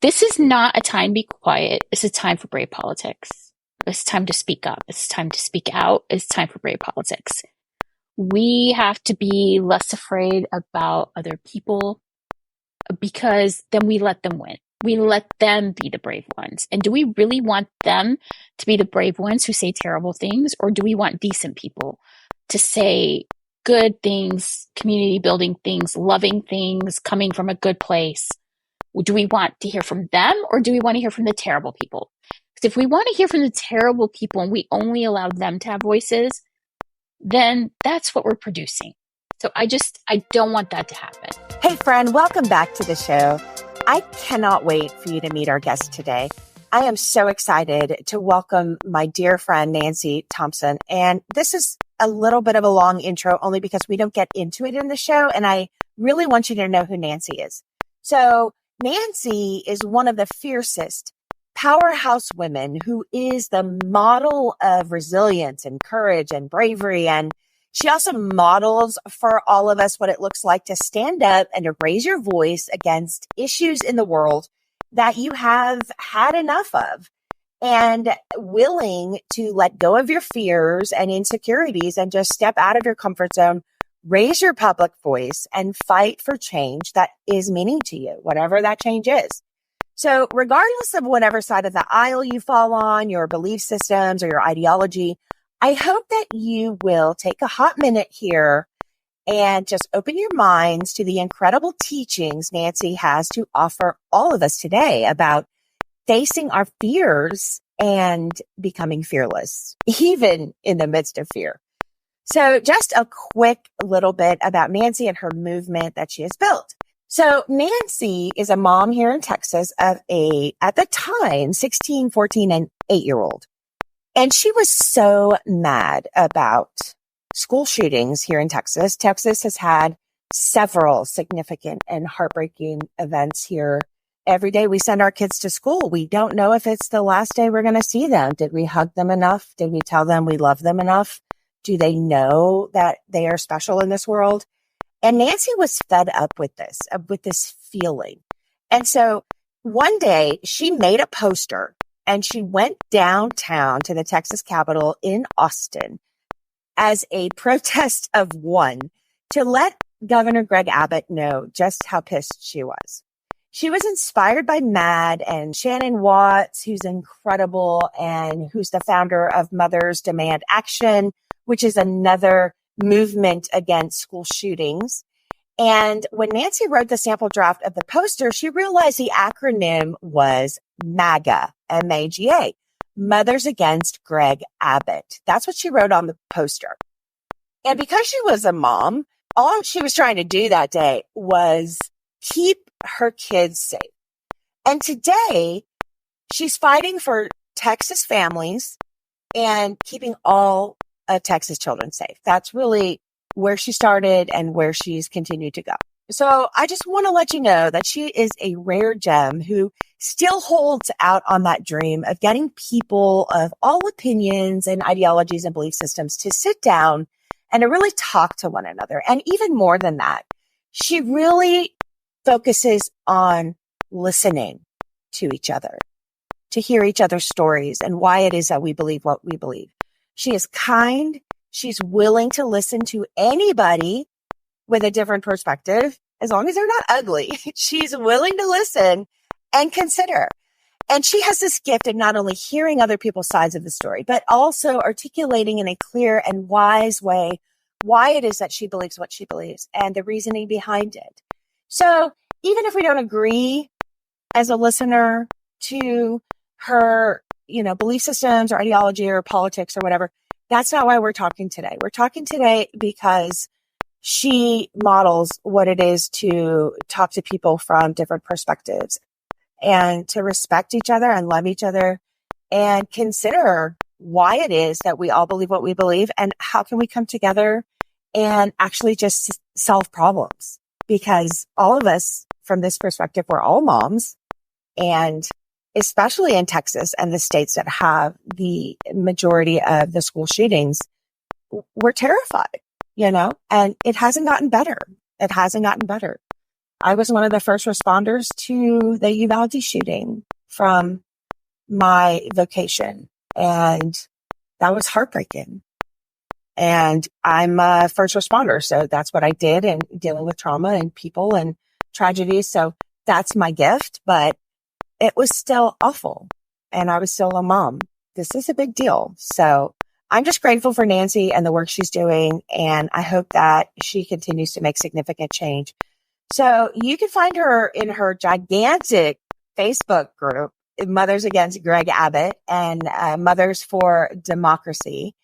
This is not a time to be quiet. It's a time for brave politics. It's time to speak up. It's time to speak out. It's time for brave politics. We have to be less afraid about other people because then we let them win. We let them be the brave ones. And do we really want them to be the brave ones who say terrible things? Or do we want decent people to say good things, community building things, loving things, coming from a good place? Do we want to hear from them or do we want to hear from the terrible people? Because if we want to hear from the terrible people and we only allow them to have voices, then that's what we're producing. So I don't want that to happen. Hey friend, welcome back to the show. I cannot wait for you to meet our guest today. I am so excited to welcome my dear friend, Nancy Thompson. And this is a little bit of a long intro only because we don't get into it in the show. And I really want you to know who Nancy is. So Nancy is one of the fiercest powerhouse women who is the model of resilience and courage and bravery. And she also models for all of us what it looks like to stand up and to raise your voice against issues in the world that you have had enough of and willing to let go of your fears and insecurities and just step out of your comfort zone, raise your public voice and fight for change that is meaning to you, whatever that change is. So regardless of whatever side of the aisle you fall on, your belief systems or your ideology, I hope that you will take a hot minute here and just open your minds to the incredible teachings Nancy has to offer all of us today about facing our fears and becoming fearless, even in the midst of fear. So just a quick little bit about Nancy and her movement that she has built. So Nancy is a mom here in Texas of at the time, 16, 14, and 8-year-old. And she was so mad about school shootings here in Texas. Texas has had several significant and heartbreaking events here. Every day we send our kids to school, we don't know if it's the last day we're going to see them. Did we hug them enough? Did we tell them we love them enough? Do they know that they are special in this world? And Nancy was fed up with this feeling. And so one day she made a poster and she went downtown to the Texas Capitol in Austin as a protest of one to let Governor Greg Abbott know just how pissed she was. She was inspired by MAD and Shannon Watts, who's incredible and who's the founder of Mothers Demand Action, which is another movement against school shootings. And when Nancy wrote the sample draft of the poster, she realized the acronym was MAGA, M-A-G-A, Mothers Against Greg Abbott. That's what she wrote on the poster. And because she was a mom, all she was trying to do that day was keep her kids safe. And today, she's fighting for Texas families and keeping all Texas children safe. That's really where she started and where she's continued to go. So I just want to let you know that she is a rare gem who still holds out on that dream of getting people of all opinions and ideologies and belief systems to sit down and to really talk to one another. And even more than that, she really focuses on listening to each other, to hear each other's stories and why it is that we believe what we believe. She is kind. She's willing to listen to anybody with a different perspective, as long as they're not ugly. She's willing to listen and consider. And she has this gift of not only hearing other people's sides of the story, but also articulating in a clear and wise way why it is that she believes what she believes and the reasoning behind it. So even if we don't agree as a listener to her, belief systems or ideology or politics or whatever, that's not why we're talking today. We're talking today because she models what it is to talk to people from different perspectives and to respect each other and love each other and consider why it is that we all believe what we believe and how can we come together and actually just solve problems. Because all of us from this perspective, we're all moms, and especially in Texas and the states that have the majority of the school shootings, we're terrified, and it hasn't gotten better. It hasn't gotten better. I was one of the first responders to the Uvalde shooting from my vocation. And that was heartbreaking. And I'm a first responder. So that's what I did, and dealing with trauma and people and tragedies. So that's my gift, but it was still awful. And I was still a mom. This is a big deal. So I'm just grateful for Nancy and the work she's doing. And I hope that she continues to make significant change. So you can find her in her gigantic Facebook group, Mothers Against Greg Abbott, and Mothers for Democracy,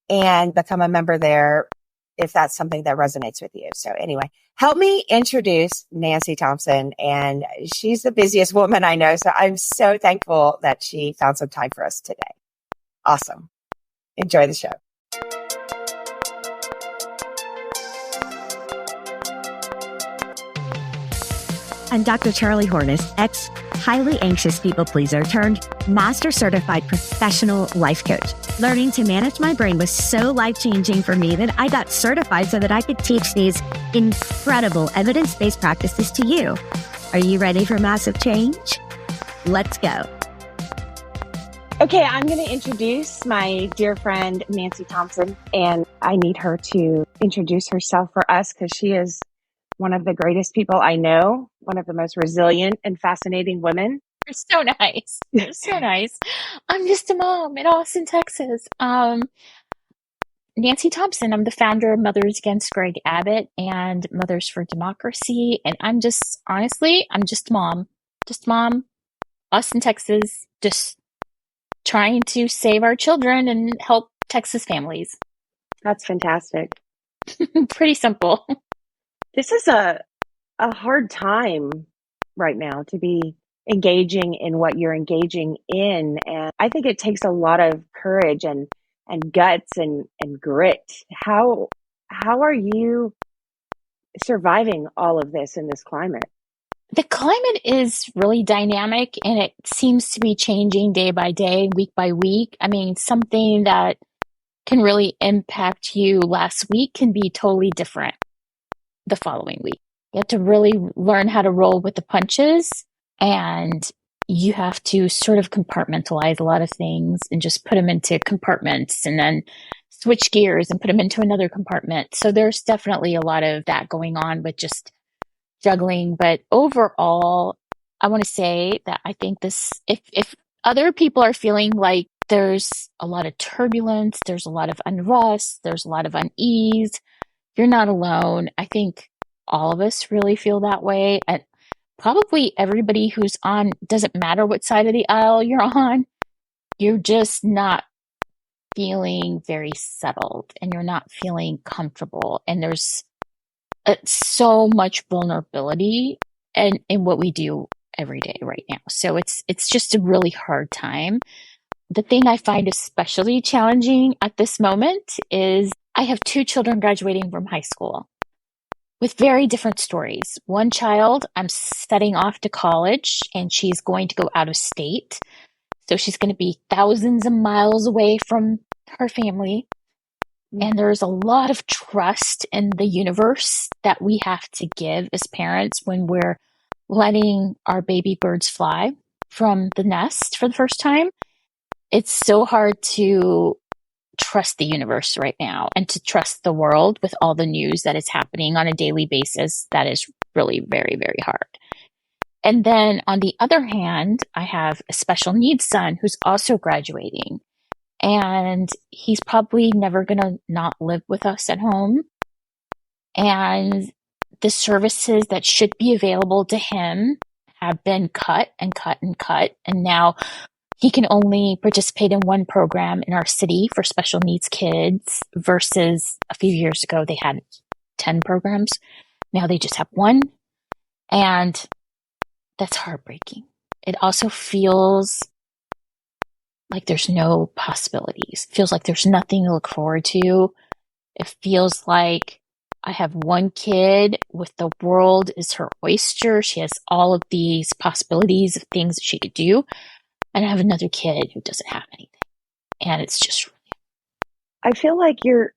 and become a member there if that's something that resonates with you. So anyway, help me introduce Nancy Thompson. And she's the busiest woman I know. So I'm so thankful that she found some time for us today. Awesome. Enjoy the show. I'm Dr. Charlie Hornis, highly anxious people pleaser turned master certified professional life coach. Learning to manage my brain was so life-changing for me that I got certified so that I could teach these incredible evidence-based practices to you. Are you ready for massive change? Let's go. Okay, I'm going to introduce my dear friend, Nancy Thompson, and I need her to introduce herself for us because she is one of the greatest people I know, one of the most resilient and fascinating women. You're so nice. You're so nice. I'm just a mom in Austin, Texas. Nancy Thompson. I'm the founder of Mothers Against Greg Abbott and Mothers for Democracy. And I'm just, honestly, I'm just a mom. Just a mom, Austin, Texas, just trying to save our children and help Texas families. That's fantastic. Pretty simple. This is a hard time right now to be engaging in what you're engaging in. And I think it takes a lot of courage and guts and grit. How are you surviving all of this in this climate? The climate is really dynamic, and it seems to be changing day by day, week by week. I mean, something that can really impact you last week can be totally different the following week. You have to really learn how to roll with the punches, and you have to sort of compartmentalize a lot of things and just put them into compartments and then switch gears and put them into another compartment. So there's definitely a lot of that going on with just juggling. But overall, I want to say that I think this, if other people are feeling like there's a lot of turbulence, there's a lot of unrest, there's a lot of unease, you're not alone. I think all of us really feel that way. And probably everybody who's on, doesn't matter what side of the aisle you're on, you're just not feeling very settled and you're not feeling comfortable. And there's so much vulnerability in what we do every day right now. So it's just a really hard time. The thing I find especially challenging at this moment is I have two children graduating from high school with very different stories. One child, I'm setting off to college and she's going to go out of state. So she's going to be thousands of miles away from her family. And there's a lot of trust in the universe that we have to give as parents when we're letting our baby birds fly from the nest for the first time. It's so hard to trust the universe right now and to trust the world with all the news that is happening on a daily basis. That is really very, very hard. And then on the other hand, I have a special needs son who's also graduating. And he's probably never going to not live with us at home. And the services that should be available to him have been cut and cut and cut. And now he can only participate in one program in our city for special needs kids versus a few years ago, they had 10 programs. Now they just have one. And that's heartbreaking. It also feels like there's no possibilities. It feels like there's nothing to look forward to. It feels like I have one kid with the world is her oyster. She has all of these possibilities of things that she could do. And I have another kid who doesn't have anything. And it's just really... I feel like your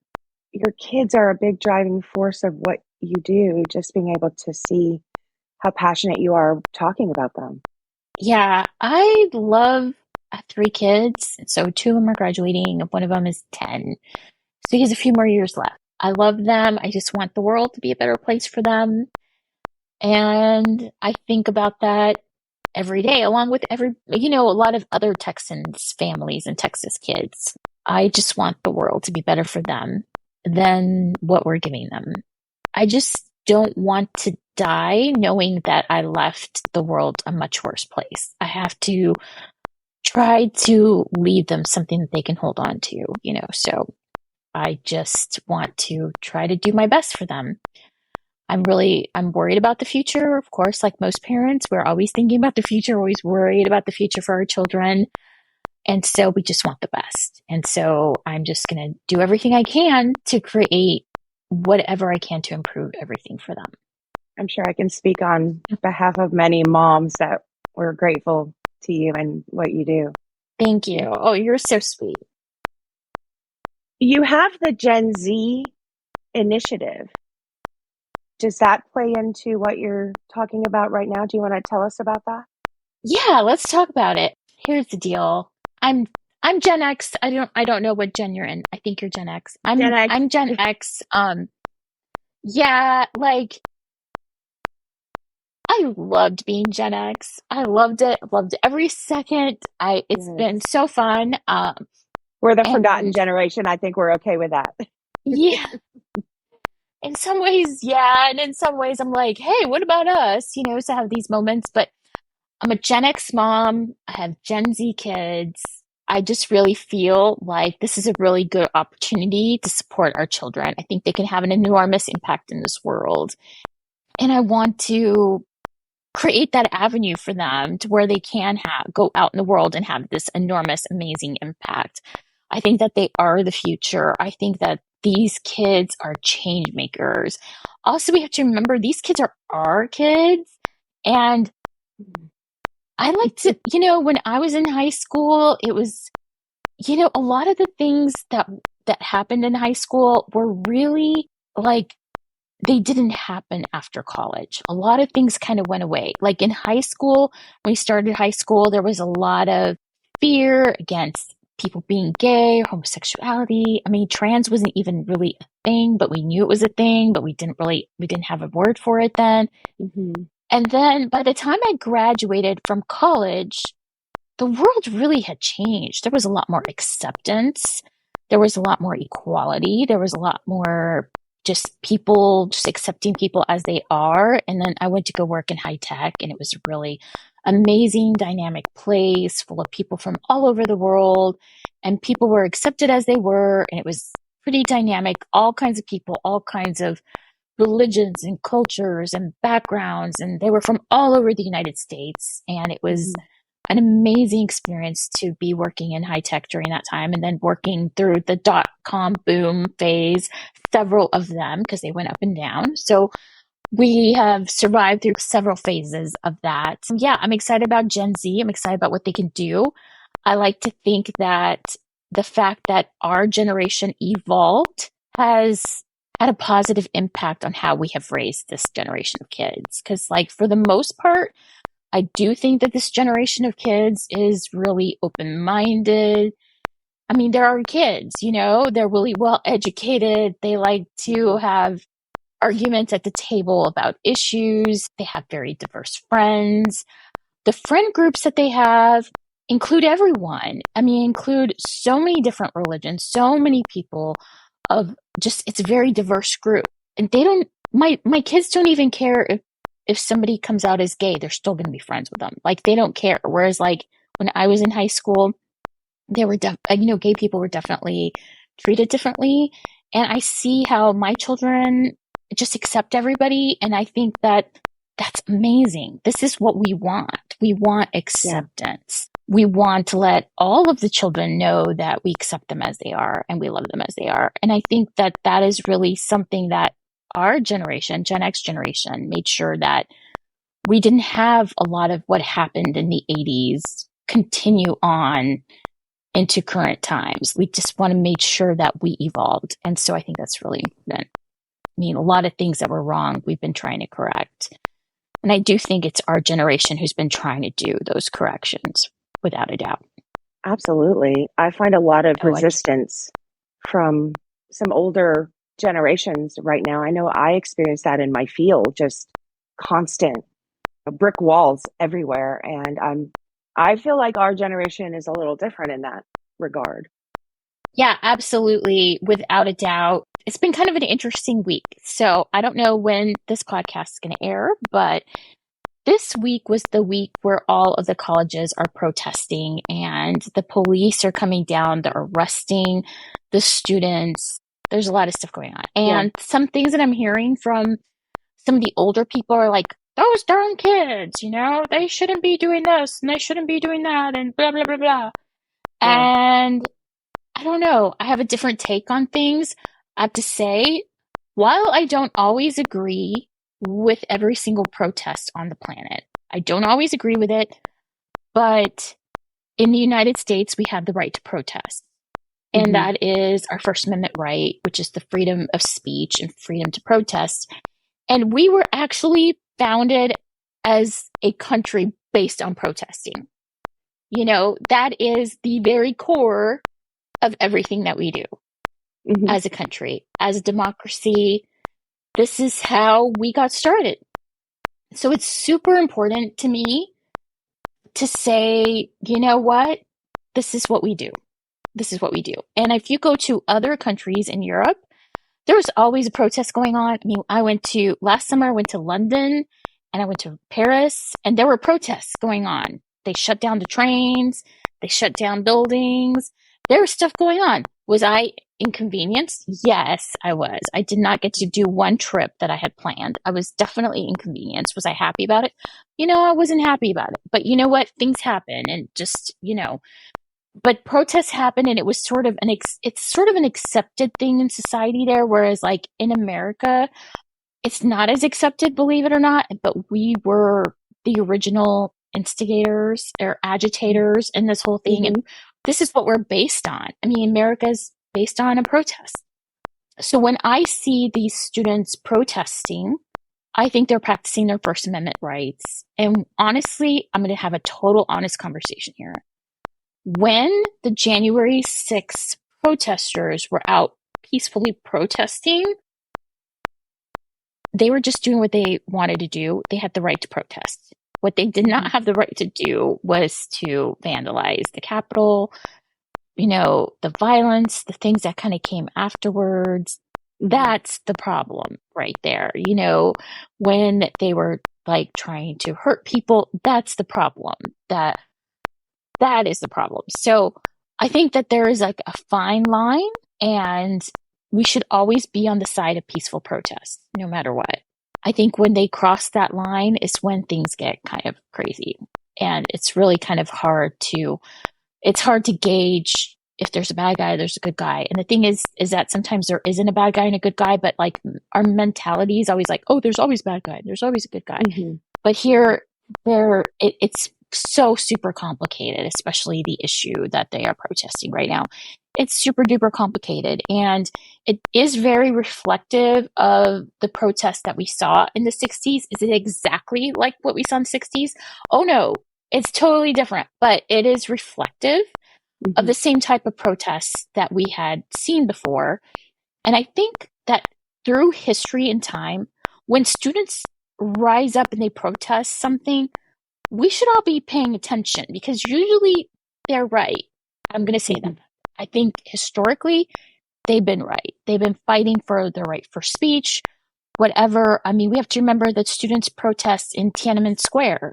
kids are a big driving force of what you do, just being able to see how passionate you are talking about them. Yeah, I love I have 3 kids. So 2 of them are graduating, and one of them is 10. So he has a few more years left. I love them. I just want the world to be a better place for them. And I think about that every day, along with a lot of other Texans families and Texas kids. I just want the world to be better for them than what we're giving them. I just don't want to die knowing that I left the world a much worse place. I have to try to leave them something that they can hold on to. So I just want to try to do my best for them. I'm worried about the future. Of course, like most parents, we're always thinking about the future, always worried about the future for our children. And so we just want the best. And so I'm just going to do everything I can to create whatever I can to improve everything for them. I'm sure I can speak on behalf of many moms that we're grateful to you and what you do. Thank you. Oh, you're so sweet. You have the Gen Z initiative. Does that play into what you're talking about right now? Do you want to tell us about that? Yeah, let's talk about it. Here's the deal. I'm Gen X. I don't know what gen you're in. I think you're Gen X. Gen X. I'm Gen X. Yeah, like I loved being Gen X. I loved it. Loved it every second. It's been so fun. We're the forgotten generation. I think we're okay with that. Yeah. In some ways, yeah. And in some ways I'm like, hey, what about us? To have these moments. But I'm a Gen X mom. I have Gen Z kids. I just really feel like this is a really good opportunity to support our children. I think they can have an enormous impact in this world. And I want to create that avenue for them to where they can go out in the world and have this enormous, amazing impact. I think that they are the future. I think that these kids are change makers. Also, we have to remember these kids are our kids. And I like to, when I was in high school, it was, a lot of the things that happened in high school were really like, they didn't happen after college. A lot of things kind of went away. Like in high school, when we started high school, there was a lot of fear against people being gay or homosexuality. I mean, trans wasn't even really a thing, but we knew it was a thing, but we didn't have a word for it then. Mm-hmm. And then by the time I graduated from college, the world really had changed. There was a lot more acceptance. There was a lot more equality. There was a lot more just people just accepting people as they are. And then I went to go work in high tech, and it was a really amazing, dynamic place full of people from all over the world, and people were accepted as they were. And it was pretty dynamic, all kinds of people, all kinds of religions and cultures and backgrounds. And they were from all over the United States. And it was an amazing experience to be working in high tech during that time, and then working through the .com boom phase, several of them, because they went up and down. So we have survived through several phases of that. Yeah, I'm excited about Gen Z. I'm excited about what they can do. I like to think that the fact that our generation evolved has had a positive impact on how we have raised this generation of kids. Because for the most part, I do think that this generation of kids is really open-minded. I mean, there are kids, they're really well educated. They like to have arguments at the table about issues. They have very diverse friends. The friend groups that they have include everyone. I mean, include so many different religions, so many people it's a very diverse group. And my kids don't even care if somebody comes out as gay, they're still going to be friends with them. They don't care. Whereas when I was in high school, they were gay people were definitely treated differently. And I see how my children just accept everybody. And I think that that's amazing. This is what we want. We want acceptance. Yeah. We want to let all of the children know that we accept them as they are and we love them as they are. And I think that that is really something that our generation, Gen X generation, made sure that we didn't have a lot of what happened in the 80s continue on into current times. We just want to make sure that we evolved. And so I think that's really important. I mean, a lot of things that were wrong, we've been trying to correct. And I do think it's our generation who's been trying to do those corrections, without a doubt. Absolutely. I find a lot of Oh, resistance from some older generations right now. I know I experience that in my field, just constant brick walls everywhere. And I feel like our generation is a little different in that regard. yeah, absolutely. Without a doubt. It's been kind of an interesting week. So I don't know when this podcast is going to air, but this week was the week where all of the colleges are protesting and the police are coming down. They're arresting the students. There's a lot of stuff going on. And some things that I'm hearing from some of the older people are like, those darn kids, they shouldn't be doing this and they shouldn't be doing that and blah, blah, blah, blah. Yeah. And I don't know. I have a different take on things. I have to say, while I don't always agree with every single protest on the planet, I don't always agree with it, but in the United States, we have the right to protest. And that is our First Amendment right, which is the freedom of speech and freedom to protest. And we were actually founded as a country based on protesting. That is the very core of everything that we do as a country, as a democracy. This is how we got started. So it's super important to me to say, you know what? This is what we do. This is what we do. And if you go to other countries in Europe, there was always a protest going on. I mean, last summer, I went to London and I went to Paris and there were protests going on. They shut down the trains. They shut down buildings. There was stuff going on. Was I inconvenienced? Yes, I was. I did not get to do one trip that I had planned. I was definitely inconvenienced. Was I happy about it? I wasn't happy about it. But you know what? Things happen and just, but protests happen and it was sort of it's sort of an accepted thing in society there. Whereas like in America, it's not as accepted, believe it or not. But we were the original instigators or agitators in this whole thing. And this is what we're based on. I mean, America's based on a protest. So when I see these students protesting, I think they're practicing their First Amendment rights. And honestly, I'm going to have a total honest conversation here. When the January 6th protesters were out peacefully protesting, they were just doing what they wanted to do. They had the right to protest. What they did not have the right to do was to vandalize the Capitol, the violence, the things that kind of came afterwards. That's the problem right there. When they were like trying to hurt people, that's the problem. That is the problem. So I think that there is like a fine line and we should always be on the side of peaceful protest, no matter what. I think when they cross that line is when things get kind of crazy. And it's really kind of hard to gauge if there's a bad guy, there's a good guy. And the thing is that sometimes there isn't a bad guy and a good guy, but like our mentality is always like, oh, there's always a bad guy. There's always a good guy. But here, it's so super complicated, especially the issue that they are protesting right now. It's super duper complicated. And it is very reflective of the protests that we saw in the 60s. Is it exactly like what we saw in the 60s? Oh no, it's totally different, but it is reflective of the same type of protests that we had seen before. And I think that through history and time, when students rise up and they protest something, we should all be paying attention because usually they're right. I'm going to say that. I think historically, they've been right. They've been fighting for the right for speech, whatever. I mean, we have to remember that students protest in Tiananmen Square,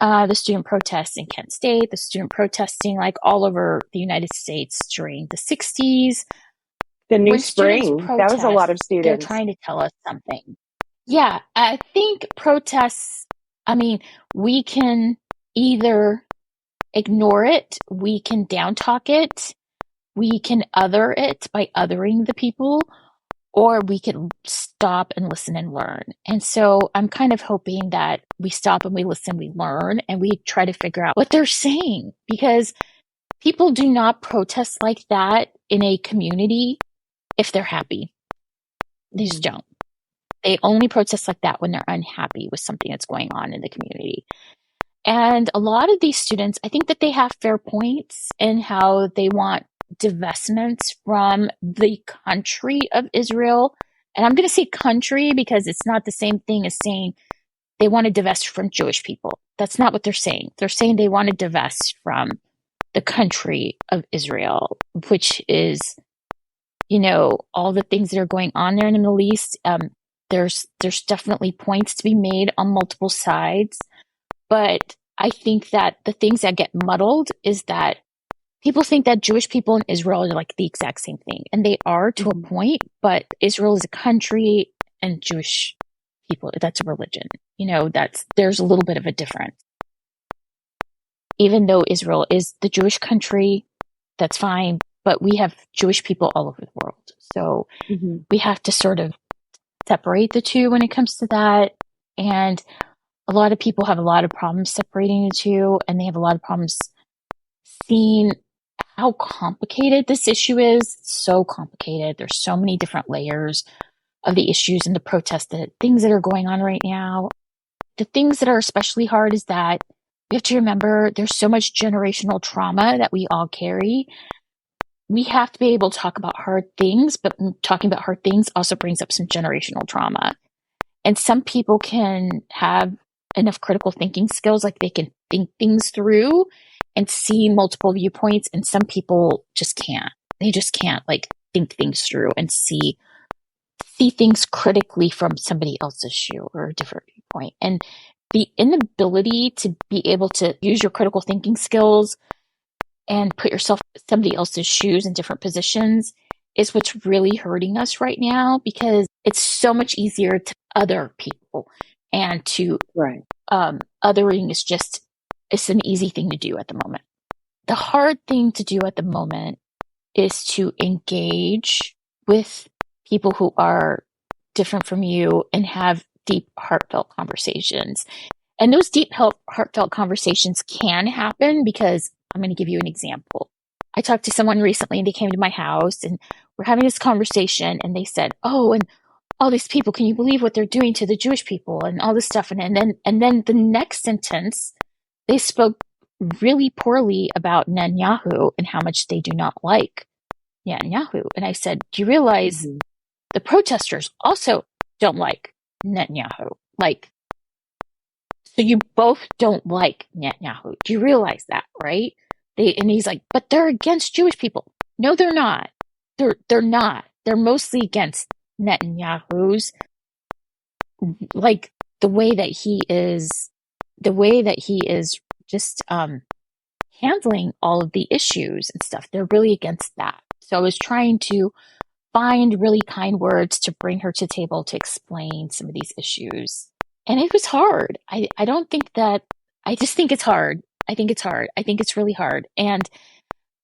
the student protests in Kent State, the student protesting like all over the United States during the 60s. The New Spring, that was a lot of students. They're trying to tell us something. Yeah, I think protests, I mean, we can either ignore it, we can down talk it, we can other it by othering the people, or we can stop and listen and learn. And so I'm kind of hoping that we stop and we listen, we learn, and we try to figure out what they're saying. Because people do not protest like that in a community if they're happy. They just don't. They only protest like that when they're unhappy with something that's going on in the community. And a lot of these students, I think that they have fair points in how they want divestments from the country of Israel. And I'm going to say country because it's not the same thing as saying they want to divest from Jewish people. That's not what they're saying. They're saying they want to divest from the country of Israel, which is, all the things that are going on there in the Middle East. There's definitely points to be made on multiple sides. But I think that the things that get muddled is that people think that Jewish people and Israel are like the exact same thing. And they are to a point, but Israel is a country and Jewish people, that's a religion. There's a little bit of a difference. Even though Israel is the Jewish country, that's fine. But we have Jewish people all over the world. So we have to sort of separate the two when it comes to that. And a lot of people have a lot of problems separating the two, and they have a lot of problems seeing how complicated this issue is. It's so complicated. There's so many different layers of the issues and the protests, the things that are going on right now. The things that are especially hard is that we have to remember there's so much generational trauma that we all carry. We have to be able to talk about hard things, but talking about hard things also brings up some generational trauma. And some people can have enough critical thinking skills, like they can think things through and see multiple viewpoints, and some people just can't. They just can't think things through and see things critically from somebody else's shoe or a different viewpoint. And the inability to be able to use your critical thinking skills and put yourself in somebody else's shoes in different positions is what's really hurting us right now, because it's so much easier to other people, and to othering is it's an easy thing to do at the moment. The hard thing to do at the moment is to engage with people who are different from you and have deep, heartfelt conversations. And those deep, heartfelt conversations can happen because I'm going to give you an example. I talked to someone recently, and they came to my house, and we're having this conversation, and they said, "Oh, and all these people, can you believe what they're doing to the Jewish people and all this stuff?" And then the next sentence, they spoke really poorly about Netanyahu and how much they do not like Netanyahu. And I said, "Do you realize the protesters also don't like Netanyahu? So you both don't like Netanyahu. Do you realize that, right?" And he's like, "But they're against Jewish people." No, they're not. They're not. They're mostly against Netanyahu's, the way that he is just handling all of the issues and stuff. They're really against that. So I was trying to find really kind words to bring her to the table to explain some of these issues. And it was hard. I just think it's hard. I think it's hard. I think it's really hard. And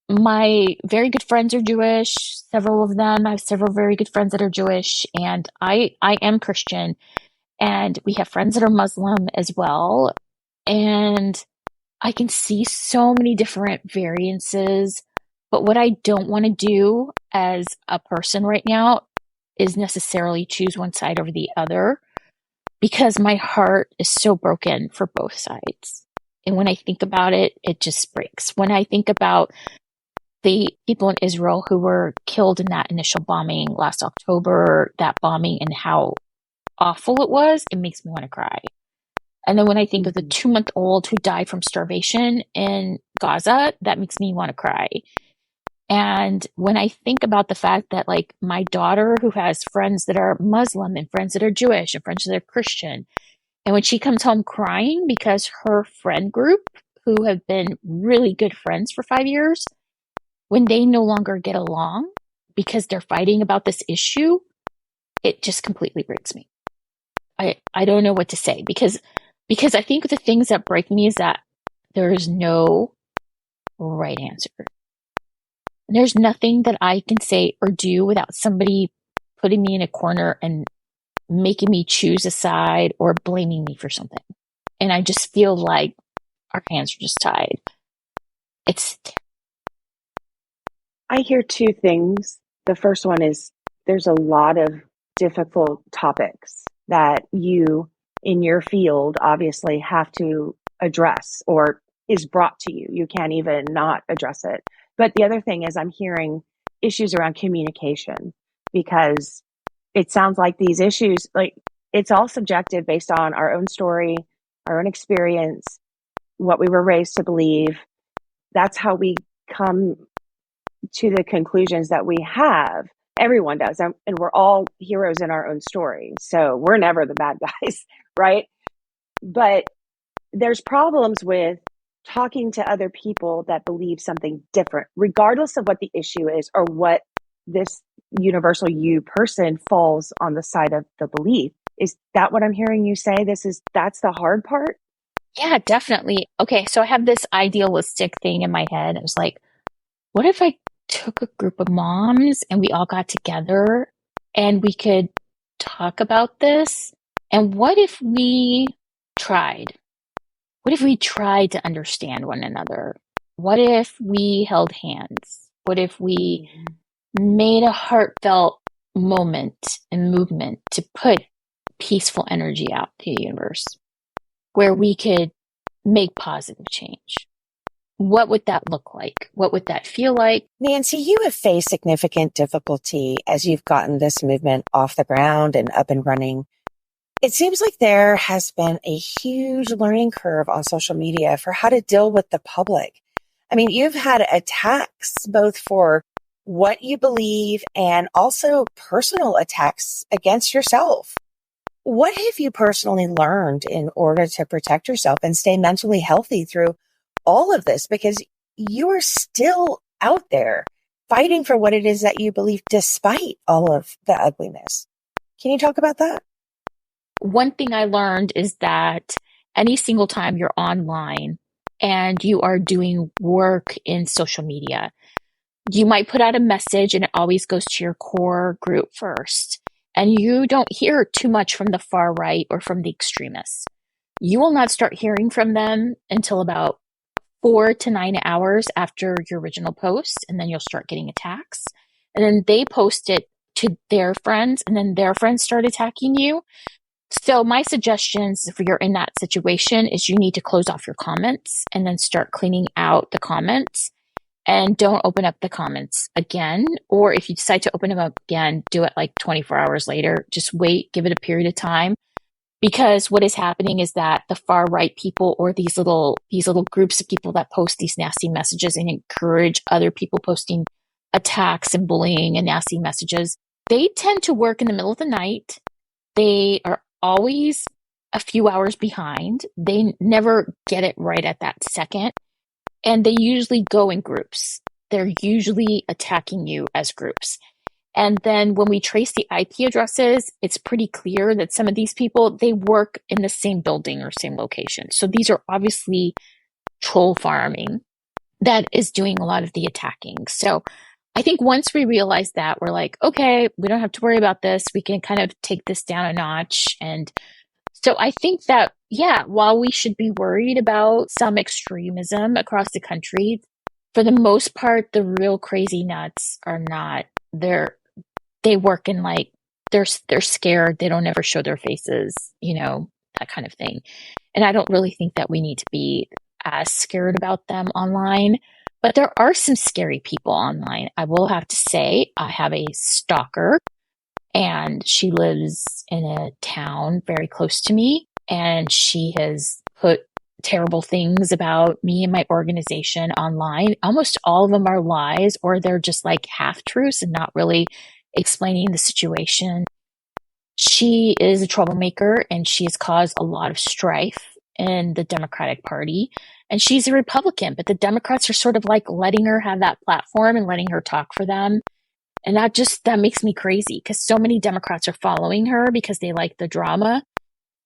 my very good friends are Jewish, several of them. I have several very good friends that are Jewish, and I am Christian, and we have friends that are Muslim as well. And I can see so many different variances, but what I don't want to do as a person right now is necessarily choose one side over the other, because my heart is so broken for both sides. And when I think about it, it just breaks. When I think about the people in Israel who were killed in that initial bombing last October, that bombing, and how awful it was, it makes me want to cry. And then when I think of the 2-month-old who died from starvation in Gaza, that makes me want to cry. And when I think about the fact that my daughter, who has friends that are Muslim and friends that are Jewish and friends that are Christian, and when she comes home crying because her friend group, who have been really good friends for 5 years, when they no longer get along because they're fighting about this issue, it just completely breaks me. I don't know what to say, because I think the things that break me is that there is no right answer. There's nothing that I can say or do without somebody putting me in a corner and making me choose a side or blaming me for something. And I just feel like our hands are just tied. I hear two things. The first one is there's a lot of difficult topics that you in your field obviously have to address or is brought to you. You can't even not address it. But the other thing is I'm hearing issues around communication, because it sounds like these issues, like it's all subjective based on our own story, our own experience, what we were raised to believe. That's how we come to the conclusions that we have. Everyone does. And we're all heroes in our own story. So we're never the bad guys, right? But there's problems with talking to other people that believe something different, regardless of what the issue is or what this universal you person falls on the side of the belief. Is that what I'm hearing you say? That's the hard part? Yeah, definitely. Okay, so I have this idealistic thing in my head. I was like, what if I took a group of moms and we all got together and we could talk about this? And what if we tried? What if we tried to understand one another? What if we held hands? What if we made a heartfelt moment and movement to put peaceful energy out to the universe where we could make positive change? What would that look like? What would that feel like? Nancy, you have faced significant difficulty as you've gotten this movement off the ground and up and running. It seems like there has been a huge learning curve on social media for how to deal with the public. I mean, you've had attacks both for what you believe and also personal attacks against yourself. What have you personally learned in order to protect yourself and stay mentally healthy through all of this? Because you are still out there fighting for what it is that you believe despite all of the ugliness. Can you talk about that? One thing I learned is that any single time you're online and you are doing work in social media, you might put out a message and it always goes to your core group first. And you don't hear too much from the far right or from the extremists. You will not start hearing from them until about 4 to 9 hours after your original post, and then you'll start getting attacks. And then they post it to their friends, and then their friends start attacking you. So my suggestions, if you're in that situation, is you need to close off your comments and then start cleaning out the comments, and don't open up the comments again. Or if you decide to open them up again, do it like 24 hours later. Just wait, give it a period of time. Because what is happening is that the far right people, or these little groups of people that post these nasty messages and encourage other people posting attacks and bullying and nasty messages, they tend to work in the middle of the night. They are always a few hours behind. They never get it right at that second. And they usually go in groups. They're usually attacking you as groups. And then when we trace the IP addresses, it's pretty clear that some of these people, they work in the same building or same location. So these are obviously troll farming that is doing a lot of the attacking. So I think once we realize that, we're like, okay, we don't have to worry about this. We can kind of take this down a notch. And so I think that, yeah, while we should be worried about some extremism across the country, for the most part, the real crazy nuts are not there. They work in like, they're scared. They don't ever show their faces, that kind of thing. And I don't really think that we need to be as scared about them online. But there are some scary people online. I will have to say, I have a stalker, and she lives in a town very close to me, and she has put terrible things about me and my organization online. Almost all of them are lies, or they're just like half truths and not really explaining the situation. She is a troublemaker, and she has caused a lot of strife in the Democratic Party. And she's a Republican, but the Democrats are sort of like letting her have that platform and letting her talk for them. And that makes me crazy, because so many Democrats are following her because they like the drama.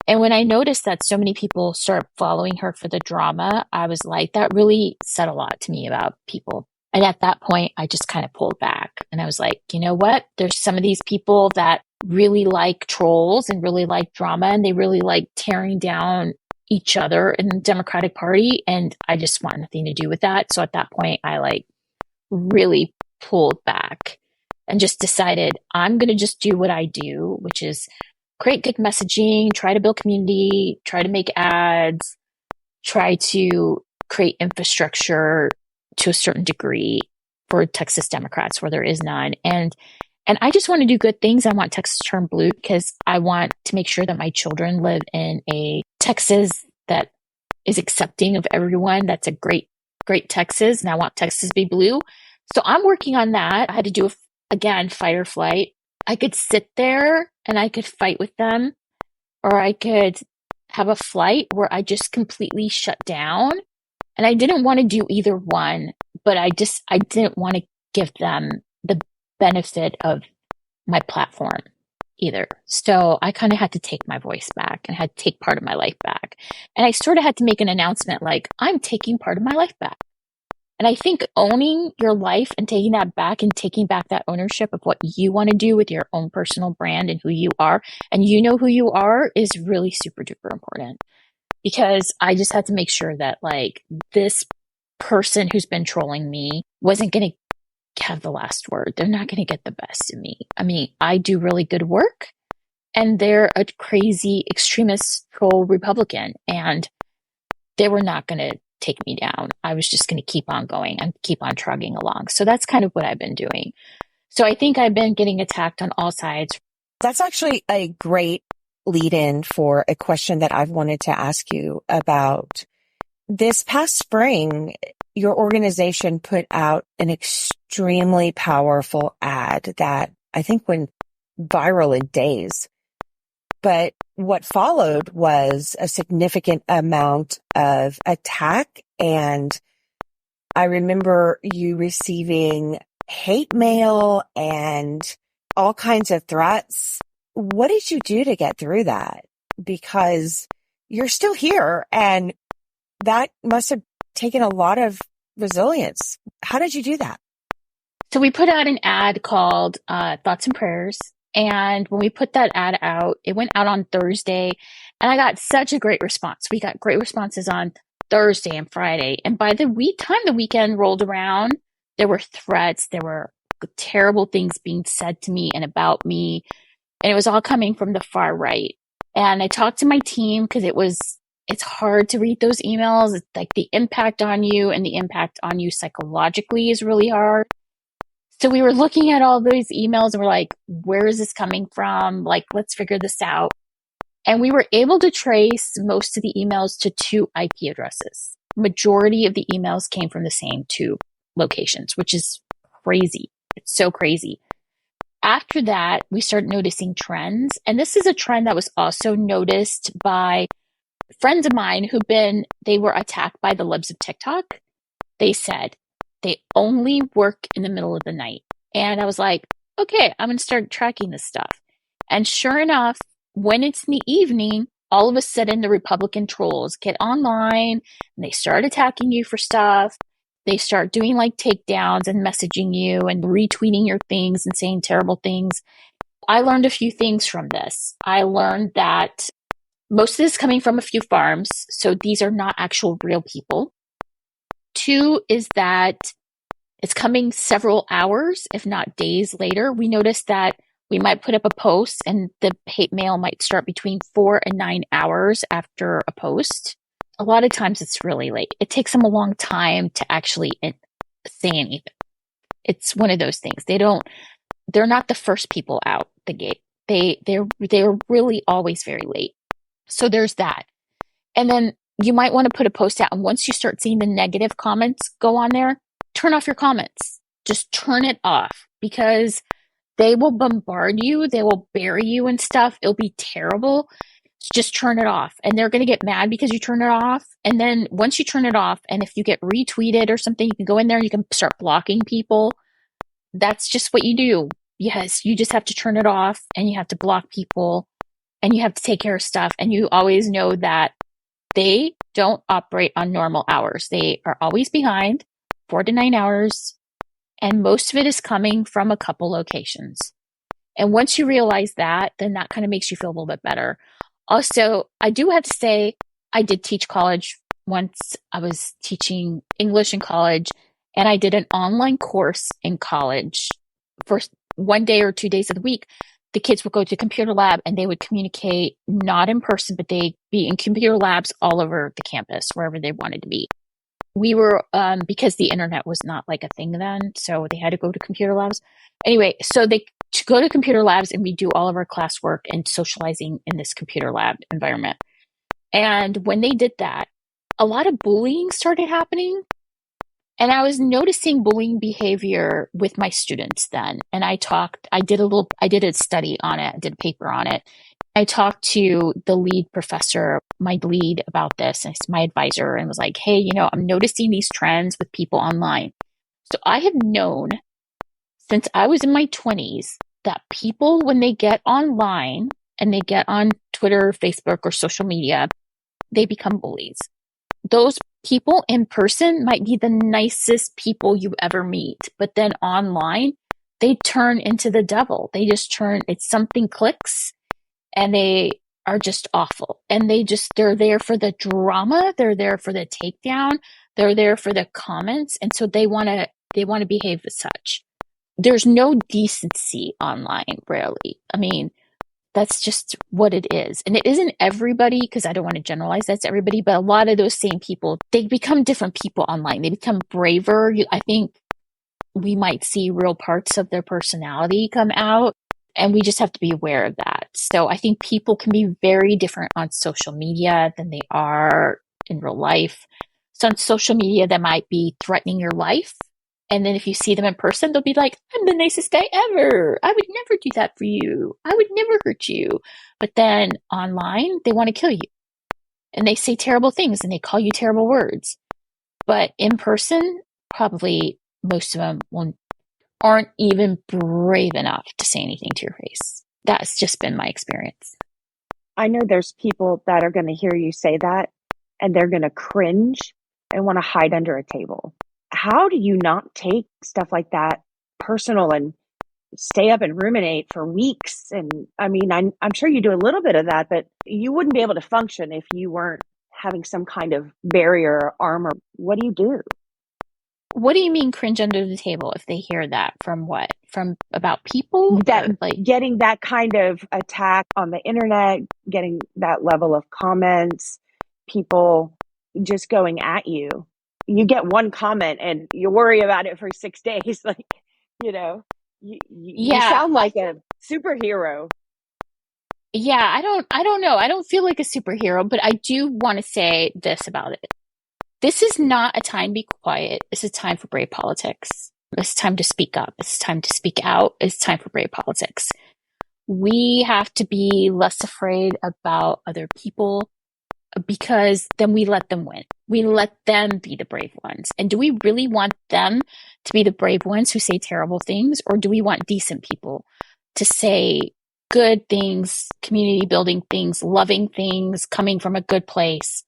And when I noticed that so many people start following her for the drama, I was like, that really said a lot to me about people. And at that point, I just kind of pulled back, and I was like, you know what? There's some of these people that really like trolls and really like drama, and they really like tearing down each other in the Democratic Party. And I just want nothing to do with that. So at that point, I like really pulled back and just decided I'm going to just do what I do, which is create good messaging, try to build community, try to make ads, try to create infrastructure to a certain degree for Texas Democrats where there is none. And I just want to do good things. I want Texas to turn blue because I want to make sure that my children live in a Texas that is accepting of everyone. That's a great, great Texas. And I want Texas to be blue. So I'm working on that. I had to do, again, fight or flight. I could sit there and I could fight with them, or I could have a flight where I just completely shut down. And I didn't want to do either one, but I didn't want to give them the benefit of my platform either. So I kind of had to take my voice back and had to take part of my life back. And I sort of had to make an announcement like, I'm taking part of my life back. And I think owning your life and taking that back and taking back that ownership of what you want to do with your own personal brand and who you are, and you know who you are, is really super duper important. Because I just had to make sure that like this person who's been trolling me wasn't going to have the last word. They're not going to get the best of me. I mean, I do really good work and they're a crazy extremist troll Republican and they were not going to take me down. I was just going to keep on going and keep on trugging along. So that's kind of what I've been doing. So I think I've been getting attacked on all sides. That's actually a great lead in for a question that I've wanted to ask you about. This past spring, your organization put out an extremely powerful ad that I think went viral in days. But what followed was a significant amount of attack. And I remember you receiving hate mail and all kinds of threats. What did you do to get through that? Because you're still here and that must have taken a lot of resilience. How did you do that? So we put out an ad called Thoughts and Prayers. And when we put that ad out, it went out on Thursday and I got such a great response. We got great responses on Thursday and Friday. And by the time the weekend rolled around, there were threats. There were terrible things being said to me and about me. And it was all coming from the far right. And I talked to my team because it's hard to read those emails. It's like the impact on you and the impact on you psychologically is really hard. So we were looking at all those emails and we're like, where is this coming from? Like, let's figure this out. And we were able to trace most of the emails to 2 IP addresses. Majority of the emails came from the same 2 locations, which is crazy. It's so crazy. After that, we started noticing trends. And this is a trend that was also noticed by friends of mine they were attacked by the libs of TikTok. They said they only work in the middle of the night. And I was like, okay, I'm going to start tracking this stuff. And sure enough, when it's in the evening, all of a sudden the Republican trolls get online and they start attacking you for stuff. They start doing like takedowns and messaging you and retweeting your things and saying terrible things. I learned a few things from this. I learned that most of this is coming from a few farms. So these are not actual real people. 2 is that it's coming several hours, if not days later. We noticed that we might put up a post and the hate mail might start between 4 and 9 hours after a post. A lot of times it's really late. It takes them a long time to actually say anything. It's one of those things. They're not the first people out the gate. They're really always very late. So there's that. And then you might want to put a post out. And once you start seeing the negative comments go on there, turn off your comments. Just turn it off because they will bombard you. They will bury you and stuff. It'll be terrible. Just turn it off. And they're going to get mad because you turn it off. And then once you turn it off, and if you get retweeted or something, you can go in there and you can start blocking people. That's just what you do. Yes, you just have to turn it off and you have to block people and you have to take care of stuff. And you always know that they don't operate on normal hours. They are always behind 4 to 9 hours. And most of it is coming from a couple locations. And once you realize that, then that kind of makes you feel a little bit better. Also, I do have to say, I did teach college once. I was teaching English in college, and I did an online course in college for 1 day or 2 days of the week the kids would go to computer lab and they would communicate not in person, but they'd be in computer labs all over the campus, wherever they wanted to be. We were, because the internet was not like a thing then, so they had to go to computer labs. Anyway, so they go to computer labs and we do all of our classwork and socializing in this computer lab environment. And when they did that, a lot of bullying started happening. And I was noticing bullying behavior with my students then. And I did a study on it, I did a paper on it. I talked to the lead professor, my lead, about this, and it's my advisor, and was like, hey, I'm noticing these trends with people online. So I have known since I was in my 20s that people, when they get online and they get on Twitter, Facebook, or social media, they become bullies. Those people in person might be the nicest people you ever meet, but then online, they turn into the devil. It's something clicks, and they are just awful. And they're there for the drama. They're there for the takedown. They're there for the comments. And so they want to behave as such. There's no decency online, rarely. I mean, that's just what it is. And it isn't everybody, because I don't want to generalize that's everybody, but a lot of those same people, they become different people online. They become braver. I think we might see real parts of their personality come out, and we just have to be aware of that. So I think people can be very different on social media than they are in real life. So on social media, that might be threatening your life. And then if you see them in person, they'll be like, I'm the nicest guy ever. I would never do that for you. I would never hurt you. But then online, they want to kill you. And they say terrible things and they call you terrible words. But in person, probably most of them aren't even brave enough to say anything to your face. That's just been my experience. I know there's people that are going to hear you say that and they're going to cringe and want to hide under a table. How do you not take stuff like that personal and stay up and ruminate for weeks? And I mean, I'm sure you do a little bit of that, but you wouldn't be able to function if you weren't having some kind of barrier or armor. What do you do? What do you mean cringe under the table if they hear that? From what? From about people? That getting that kind of attack on the internet, getting that level of comments, people just going at you. You get one comment and you worry about it for 6 days. Like, you sound like a superhero. Yeah, I don't know. I don't feel like a superhero, but I do want to say this about it. This is not a time to be quiet. It's a time for brave politics. It's time to speak up. It's time to speak out. It's time for brave politics. We have to be less afraid about other people, because then we let them win. We let them be the brave ones. And do we really want them to be the brave ones who say terrible things? Or do we want decent people to say good things, community building things, loving things, coming from a good place?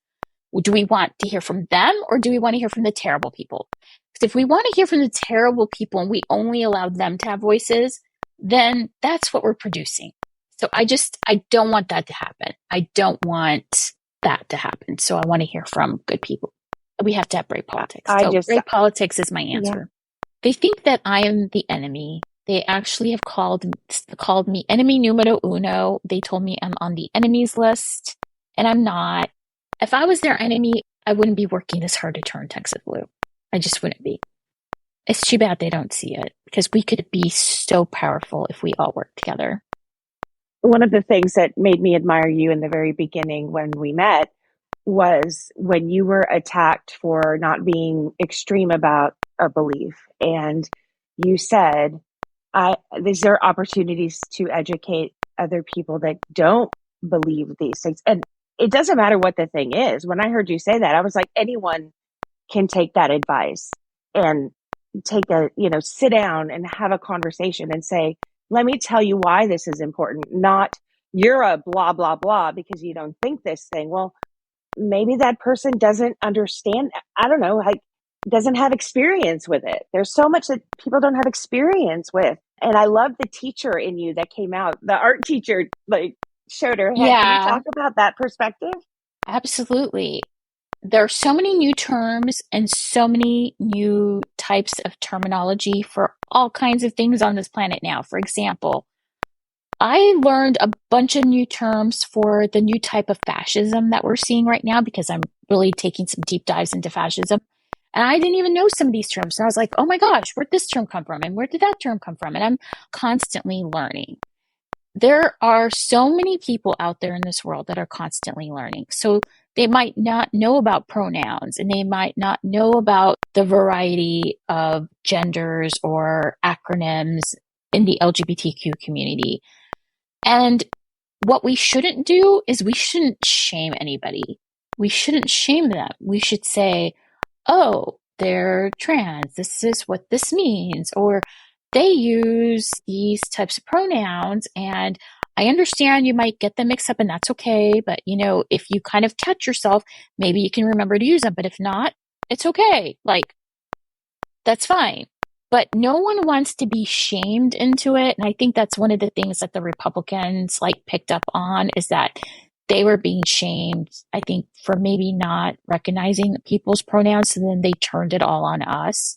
Do we want to hear from them, or do we want to hear from the terrible people? Because if we want to hear from the terrible people and we only allow them to have voices, then that's what we're producing. So I don't want that to happen. I don't want that to happen. So I want to hear from good people. We have to have brave politics. Brave politics is my answer. Yeah. They think that I am the enemy. They actually have called me enemy numero uno. They told me I'm on the enemies list, and I'm not. If I was their enemy, I wouldn't be working this hard to turn Texas blue. I just wouldn't be. It's too bad they don't see it, because we could be so powerful if we all work together. One of the things that made me admire you in the very beginning when we met was when you were attacked for not being extreme about a belief. And you said, these are opportunities to educate other people that don't believe these things. And it doesn't matter what the thing is. When I heard you say that, I was like, anyone can take that advice and sit down and have a conversation and say, let me tell you why this is important. Not you're a blah, blah, blah because you don't think this thing. Well, maybe that person doesn't understand. I don't know, doesn't have experience with it. There's so much that people don't have experience with. And I love the teacher in you that came out. The art teacher showed her head. Yeah. Can you talk about that perspective? Absolutely. There are so many new terms and so many new types of terminology for all kinds of things on this planet now. For example, I learned a bunch of new terms for the new type of fascism that we're seeing right now because I'm really taking some deep dives into fascism. And I didn't even know some of these terms. And I was like, oh my gosh, where'd this term come from? And where did that term come from? And I'm constantly learning. There are so many people out there in this world that are constantly learning. So they might not know about pronouns and they might not know about the variety of genders or acronyms in the LGBTQ community. And what we shouldn't do is we shouldn't shame anybody. We shouldn't shame them. We should say, oh, they're trans. This is what this means. Or they use these types of pronouns. And I understand you might get them mixed up and that's okay. But, if you kind of catch yourself, maybe you can remember to use them. But if not, it's okay. Like, that's fine. But no one wants to be shamed into it. And I think that's one of the things that the Republicans picked up on is that they were being shamed, I think, for maybe not recognizing people's pronouns. And then they turned it all on us.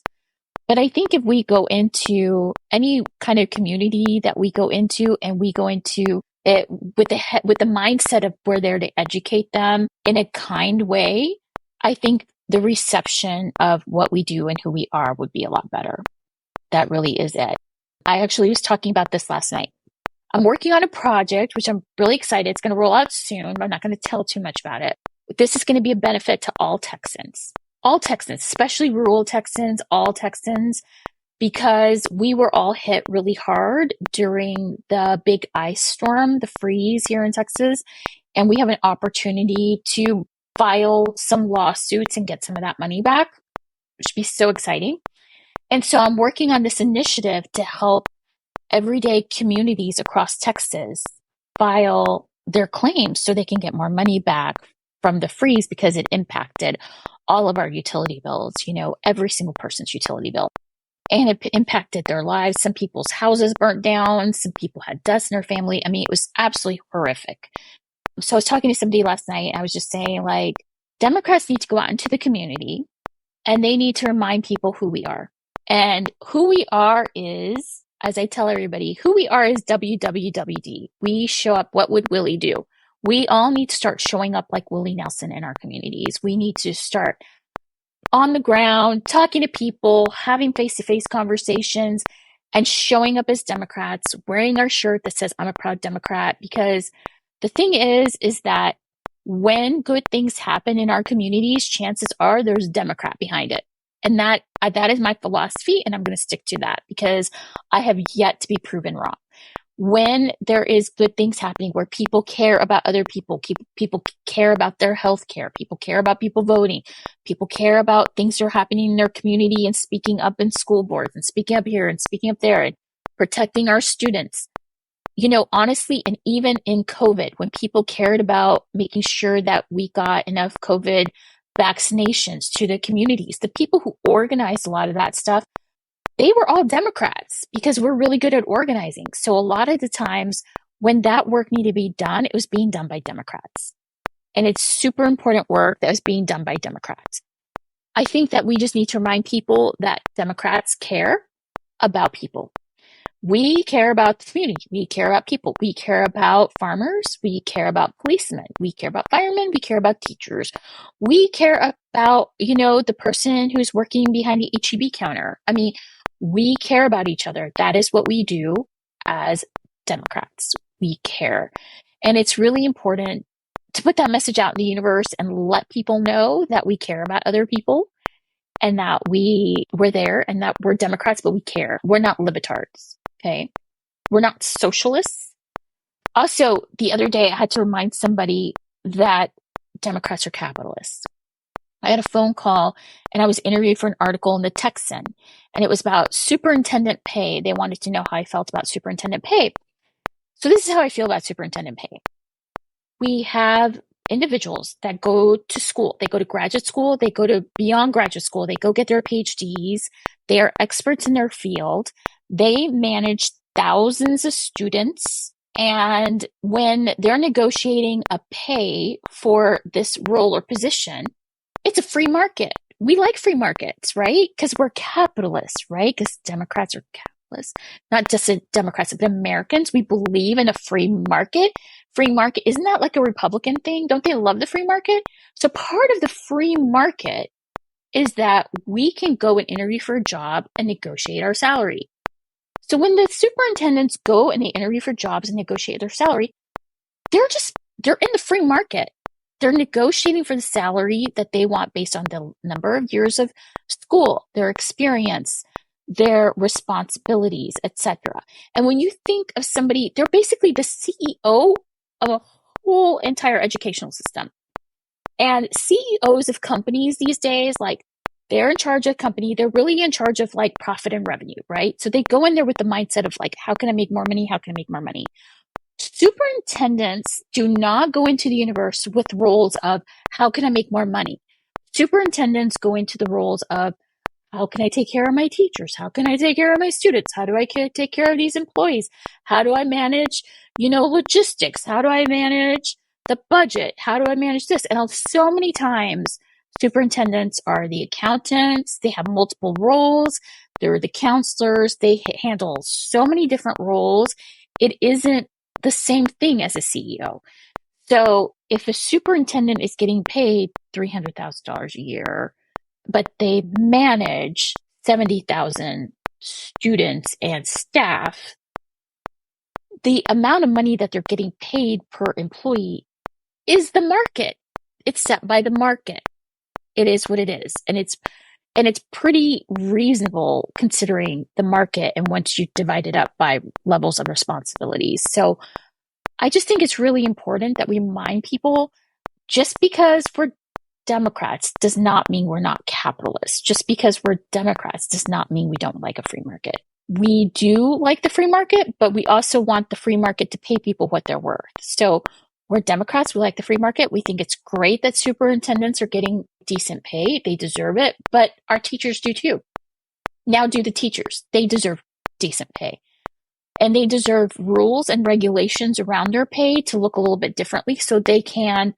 But I think if we go into any kind of community that we go into and we go into it with the mindset of we're there to educate them in a kind way, I think the reception of what we do and who we are would be a lot better. That really is it. I actually was talking about this last night. I'm working on a project, which I'm really excited. It's going to roll out soon, but I'm not going to tell too much about it. This is going to be a benefit to all Texans, especially rural Texans, all Texans, because we were all hit really hard during the big ice storm, the freeze here in Texas. And we have an opportunity to file some lawsuits and get some of that money back, which would be so exciting. And so I'm working on this initiative to help everyday communities across Texas file their claims so they can get more money back from the freeze because it impacted all of our utility bills, every single person's utility bill. And it impacted their lives. Some people's houses burnt down. Some people had dust in their family. I mean, it was absolutely horrific. So I was talking to somebody last night. And I was just saying, Democrats need to go out into the community and they need to remind people who we are. And who we are is, as I tell everybody, who we are is WWWD. We show up. What would Willie do? We all need to start showing up like Willie Nelson in our communities. We need to start on the ground, talking to people, having face-to-face conversations, and showing up as Democrats, wearing our shirt that says, I'm a proud Democrat. Because the thing is that when good things happen in our communities, chances are there's a Democrat behind it. And that is my philosophy, and I'm going to stick to that because I have yet to be proven wrong. When there is good things happening where people care about other people, people care about their health care, people care about people voting, people care about things that are happening in their community and speaking up in school boards and speaking up here and speaking up there and protecting our students. Honestly, and even in COVID, when people cared about making sure that we got enough COVID vaccinations to the communities, the people who organized a lot of that stuff, they were all Democrats because we're really good at organizing. So a lot of the times when that work needed to be done, it was being done by Democrats. And it's super important work that was being done by Democrats. I think that we just need to remind people that Democrats care about people. We care about the community. We care about people. We care about farmers. We care about policemen. We care about firemen. We care about teachers. We care about, the person who's working behind the HEB counter. I mean, we care about each other. That is what we do as Democrats. We care. And it's really important to put that message out in the universe and let people know that we care about other people and that we're there and that we're Democrats, but we care. We're not libertards. Okay. We're not socialists. Also, the other day I had to remind somebody that Democrats are capitalists. I had a phone call and I was interviewed for an article in the Texan, and it was about superintendent pay. They wanted to know how I felt about superintendent pay. So this is how I feel about superintendent pay. We have individuals that go to school. They go to graduate school. They go to beyond graduate school. They go get their PhDs. They are experts in their field. They manage thousands of students. And when they're negotiating a pay for this role or position, it's a free market. We like free markets, right? Because we're capitalists, right? Because Democrats are not just Democrats, but Americans. We believe in a free market. Free market, isn't that like a Republican thing? Don't they love the free market? So part of the free market is that we can go and interview for a job and negotiate our salary. So when the superintendents go and they interview for jobs and negotiate their salary, they're in the free market. They're negotiating for the salary that they want based on the number of years of school, their experience, their responsibilities, etc. And when you think of somebody, they're basically the CEO of a whole entire educational system. And CEOs of companies these days, like, they're in charge of a company. They're really in charge of like profit and revenue, right? So they go in there with the mindset of like, how can I make more money? How can I make more money? Superintendents do not go into the universe with roles of how can I make more money? Superintendents go into the roles of how can I take care of my teachers? How can I take care of my students? How do I take care of these employees? How do I manage, logistics? How do I manage the budget? How do I manage this? And so many times, superintendents are the accountants. They have multiple roles. They're the counselors. They handle so many different roles. It isn't the same thing as a CEO. So if a superintendent is getting paid $300,000 a year, but they manage 70,000 students and staff, the amount of money that they're getting paid per employee is the market. It's set by the market. It is what it is. And it's pretty reasonable considering the market and once you divide it up by levels of responsibilities. So I just think it's really important that we remind people, just because we're Democrats does not mean we're not capitalists. Just because we're Democrats does not mean we don't like a free market. We do like the free market, but we also want the free market to pay people what they're worth. So we're Democrats. We like the free market. We think it's great that superintendents are getting decent pay. They deserve it, but our teachers do too. Now do the teachers. They deserve decent pay. And they deserve rules and regulations around their pay to look a little bit differently so they can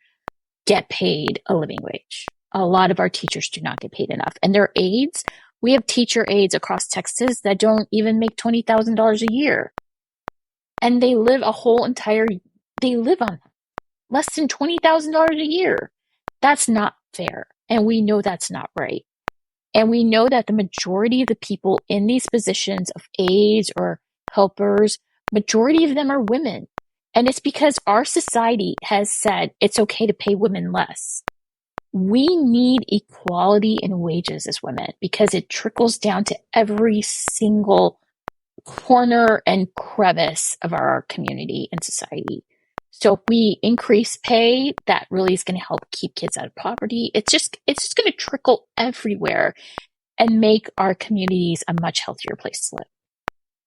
get paid a living wage. A lot of our teachers do not get paid enough. And their aides, we have teacher aides across Texas that don't even make $20,000 a year. And they live they live on less than $20,000 a year. That's not fair. And we know that's not right. And we know that the majority of the people in these positions of aides or helpers, majority of them are women. And it's because our society has said it's okay to pay women less. We need equality in wages as women because it trickles down to every single corner and crevice of our community and society. So if we increase pay, that really is going to help keep kids out of poverty. It's just going to trickle everywhere and make our communities a much healthier place to live.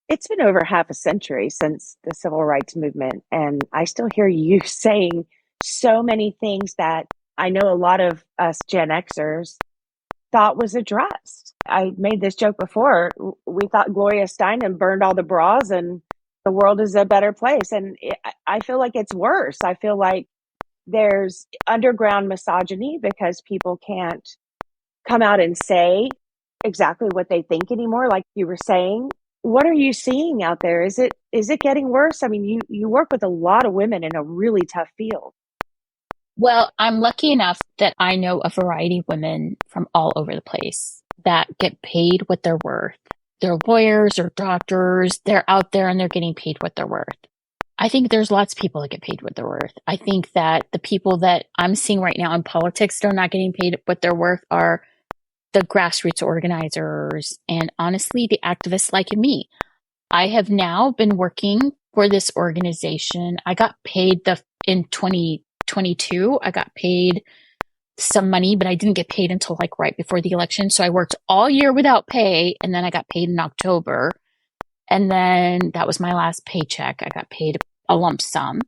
It's been over half a century since the civil rights movement, and I still hear you saying so many things that I know a lot of us Gen Xers thought was addressed. I made this joke before. We thought Gloria Steinem burned all the bras and the world is a better place. And I feel like it's worse. I feel like there's underground misogyny because people can't come out and say exactly what they think anymore, like you were saying. What are you seeing out there? Is it getting worse? I mean, you work with a lot of women in a really tough field. Well, I'm lucky enough that I know a variety of women from all over the place that get paid what they're worth. They're lawyers or doctors. They're out there and they're getting paid what they're worth. I think there's lots of people that get paid what they're worth. I think that the people that I'm seeing right now in politics that are not getting paid what they're worth are the grassroots organizers and honestly, the activists like me. I have now been working for this organization. I got paid in 2022. I got paid some money, but I didn't get paid until like right before the election. So I worked all year without pay. And then I got paid in October. And then that was my last paycheck. I got paid a lump sum.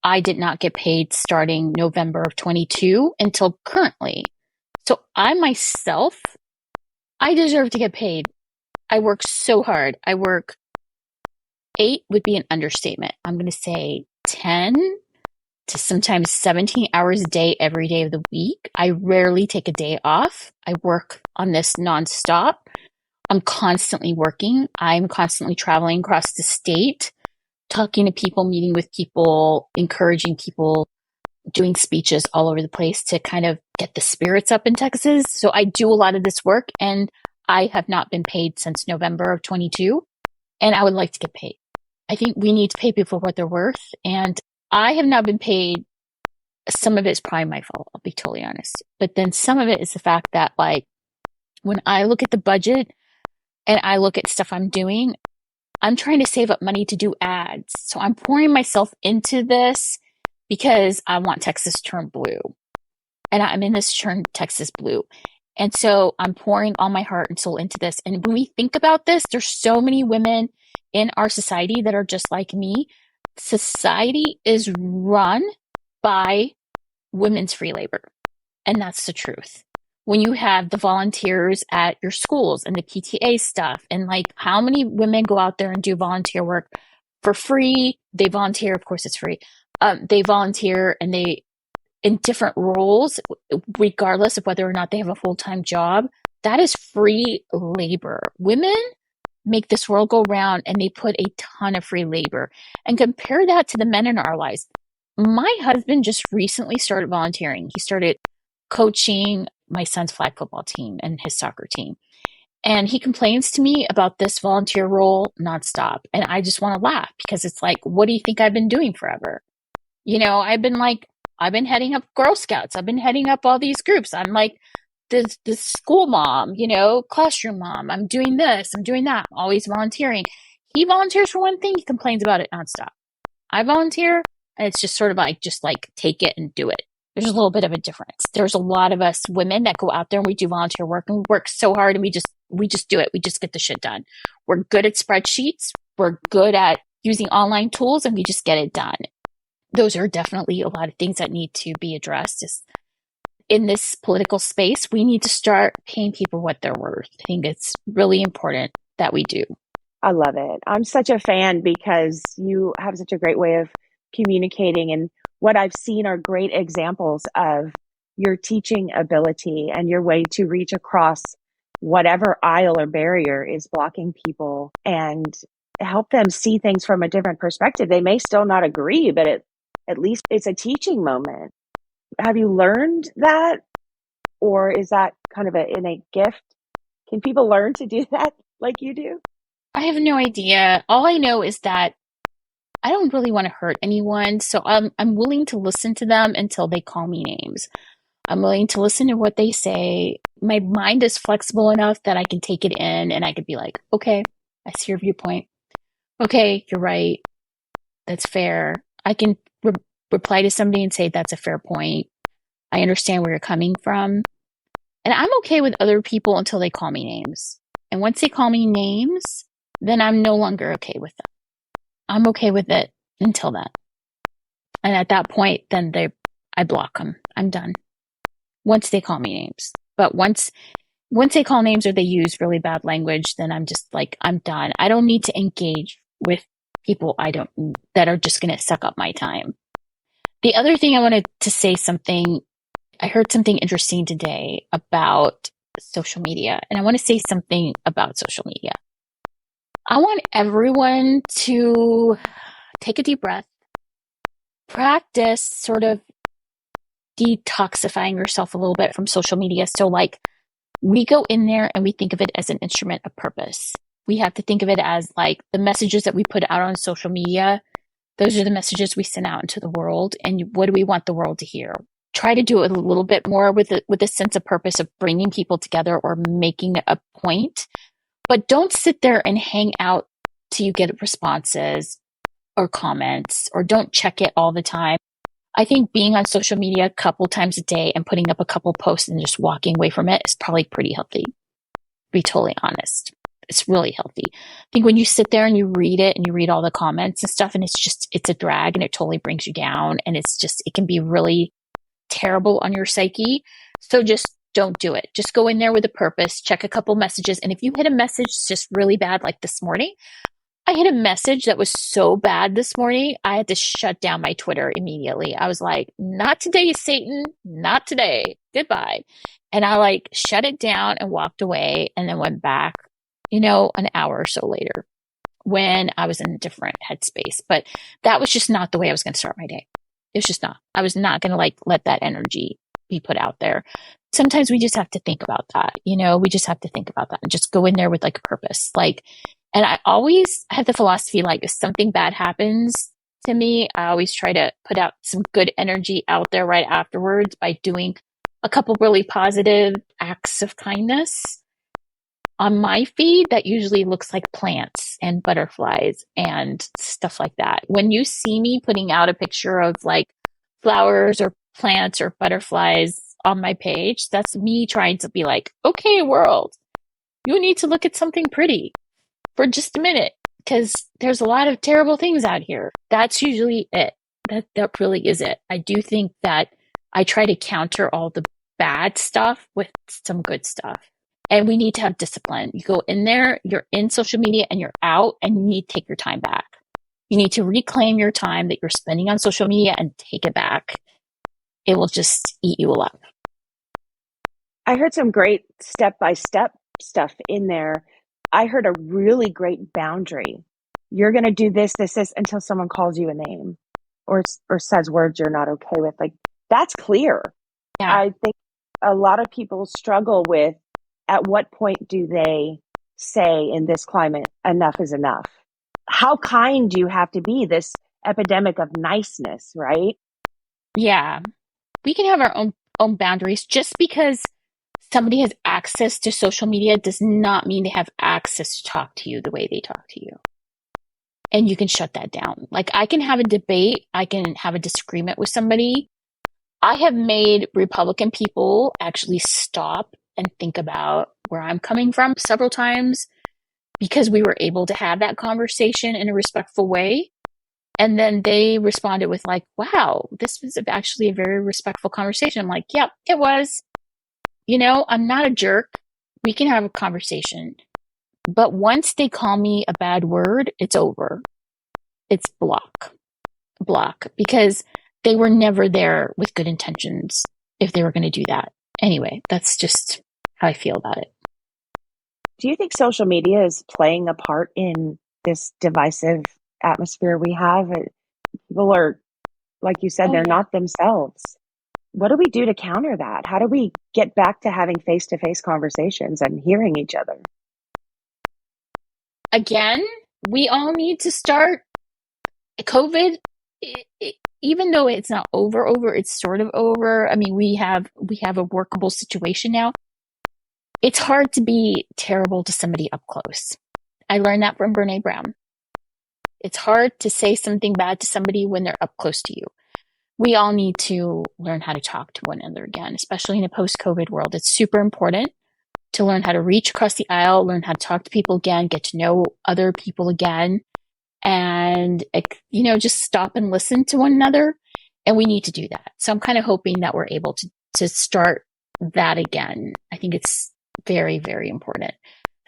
I did not get paid starting November of 22 until currently. So I myself, I deserve to get paid. I work so hard. 8 would be an understatement. I'm going to say 10 to sometimes 17 hours a day, every day of the week. I rarely take a day off. I work on this nonstop. I'm constantly working. I'm constantly traveling across the state, talking to people, meeting with people, encouraging people, doing speeches all over the place to kind of get the spirits up in Texas. So I do a lot of this work, and I have not been paid since November of 22, and I would like to get paid. I think we need to pay people what they're worth, and I have not been paid. Some of it is probably my fault, I'll be totally honest. But then some of it is the fact that, like, when I look at the budget and I look at stuff I'm doing, I'm trying to save up money to do ads. So I'm pouring myself into this because I want Texas to turn blue. And I'm in this turn Texas blue. And so I'm pouring all my heart and soul into this. And when we think about this, there's so many women in our society that are just like me. Society is run by women's free labor. And that's the truth. When you have the volunteers at your schools and the PTA stuff, and like how many women go out there and do volunteer work for free? They volunteer, of course it's free. They volunteer and they in different roles, regardless of whether or not they have a full-time job. That is free labor. Women make this world go round, and they put a ton of free labor. And compare that to the men in our lives. My husband just recently started volunteering. He started coaching my son's flag football team and his soccer team. And he complains to me about this volunteer role nonstop. And I just want to laugh because it's like, what do you think I've been doing forever? You know, I've been heading up Girl Scouts. I've been heading up all these groups. I'm like this school mom, you know, classroom mom. I'm doing this. I'm doing that. I'm always volunteering. He volunteers for one thing. He complains about it nonstop. I volunteer, and it's just sort of like, take it and do it. There's a little bit of a difference. There's a lot of us women that go out there and we do volunteer work, and we work so hard, and we just do it. We just get the shit done. We're good at spreadsheets. We're good at using online tools, and we just get it done. Those are definitely a lot of things that need to be addressed. In this political space, we need to start paying people what they're worth. I think it's really important that we do. I love it. I'm such a fan because you have such a great way of communicating, and what I've seen are great examples of your teaching ability and your way to reach across whatever aisle or barrier is blocking people and help them see things from a different perspective. They may still not agree, but at least it's a teaching moment. Have you learned that, or is that kind of an innate gift? Can people learn to do that like you do? I have no idea. All I know is that I don't really want to hurt anyone, so I'm willing to listen to them until they call me names. I'm willing to listen to what they say. My mind is flexible enough that I can take it in, and I could be like, okay, I see your viewpoint. Okay, you're right. That's fair. I can reply to somebody and say, that's a fair point. I understand where you're coming from. And I'm okay with other people until they call me names. And once they call me names, then I'm no longer okay with them. I'm okay with it until then. And at that point, then I block them. I'm done. Once they call me names. But once they call names or they use really bad language, then I'm just like, I'm done. I don't need to engage with people that are just going to suck up my time. The other thing I wanted to say something, I heard something interesting today about social media, and I want to say something about social media. I want everyone to take a deep breath, practice sort of detoxifying yourself a little bit from social media. So like we go in there and we think of it as an instrument of purpose. We have to think of it as like the messages that we put out on social media. Those are the messages we send out into the world. And what do we want the world to hear? Try to do it a little bit more with a sense of purpose of bringing people together or making a point. But don't sit there and hang out till you get responses or comments, or don't check it all the time. I think being on social media a couple times a day and putting up a couple posts and just walking away from it is probably pretty healthy. To be totally honest. It's really healthy. I think when you sit there and you read it and you read all the comments and stuff, and it's a drag and it totally brings you down, and it can be really terrible on your psyche. So just don't do it. Just go in there with a purpose, check a couple messages. And if you hit a message just really bad, like this morning, I hit a message that was so bad this morning, I had to shut down my Twitter immediately. I was like, not today, Satan, not today. Goodbye. And I like shut it down and walked away and then went back an hour or so later when I was in a different headspace. But that was just not the way I was going to start my day. It was just not. I was not going to let that energy be put out there. Sometimes we just have to think about that. We just have to think about that and just go in there with a purpose. And I always have the philosophy, if something bad happens to me, I always try to put out some good energy out there right afterwards by doing a couple really positive acts of kindness. On my feed, that usually looks like plants and butterflies and stuff like that. When you see me putting out a picture of flowers or plants or butterflies on my page, that's me trying to be okay, world, you need to look at something pretty for just a minute, because there's a lot of terrible things out here. That's usually it. That really is it. I do think that I try to counter all the bad stuff with some good stuff. And we need to have discipline. You go in there, you're in social media and you're out, and you need to take your time back. You need to reclaim your time that you're spending on social media and take it back. It will just eat you alive. I heard some great step-by-step stuff in there. I heard a really great boundary. You're going to do this until someone calls you a name or says words you're not okay with. That's clear. Yeah. I think a lot of people struggle with, at what point do they say in this climate, enough is enough? How kind do you have to be? This epidemic of niceness, right? Yeah. We can have our own boundaries. Just because somebody has access to social media does not mean they have access to talk to you the way they talk to you. And you can shut that down. I can have a debate. I can have a disagreement with somebody. I have made Republican people actually stop and think about where I'm coming from several times, because we were able to have that conversation in a respectful way. And then they responded with wow, this was actually a very respectful conversation. I'm yeah, it was. I'm not a jerk. We can have a conversation. But once they call me a bad word, it's over. It's block, because they were never there with good intentions if they were going to do that. Anyway, that's just how I feel about it. Do you think social media is playing a part in this divisive atmosphere we have? People are, like you said, they're not themselves. What do we do to counter that? How do we get back to having face-to-face conversations and hearing each other? Again, we all need to start. COVID, even though it's not over, it's sort of over. I mean, we have a workable situation now. It's hard to be terrible to somebody up close. I learned that from Brene Brown. It's hard to say something bad to somebody when they're up close to you. We all need to learn how to talk to one another again, especially in a post-COVID world. It's super important to learn how to reach across the aisle, learn how to talk to people again, get to know other people again, and, just stop and listen to one another. And we need to do that. So I'm kind of hoping that we're able to start that again. I think it's very, very important.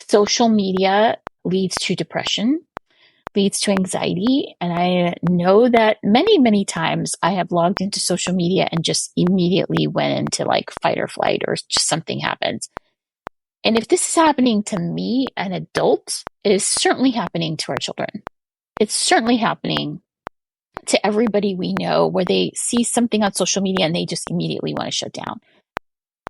Social media leads to depression, leads to anxiety. And I know that many, many times I have logged into social media and just immediately went into fight or flight, or just something happens. And if this is happening to me, an adult, it is certainly happening to our children. It's certainly happening to everybody we know, where they see something on social media and they just immediately want to shut down.